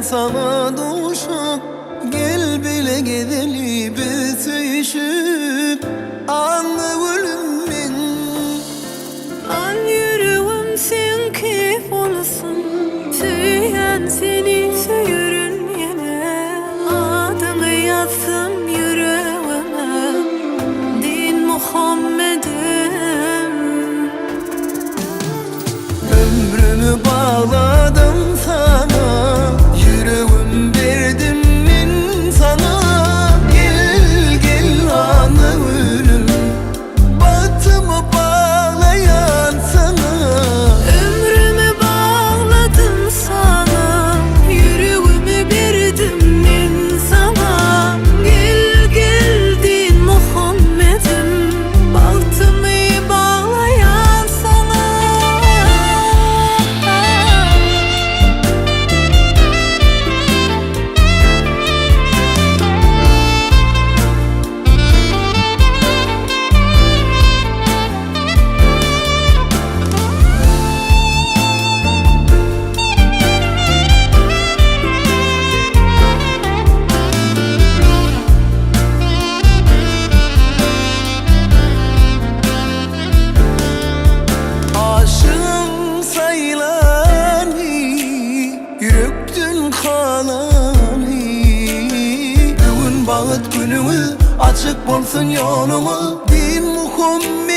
sana duşup, gel bile gedeli bitişip, anlı ölümün. An yüreğim sen keyif olsun, süyen seni süyürün yine. Adını yazsam yüreğime, din Muhammed'im. Ömrümü bağladım sana, yüreğim verdim min sana. Gel gel anı ölüm, bahtımı bağlayan sana. Ömrümü bağladım sana, yüreğimi verdim min sana. Gel gel din Muhammed'im, bahtımı bağlayan sana. Aşığım sayılanı, yürekten kalanı. Bugün bağıt günümü, açık bolsun yolumu, din Muhammed.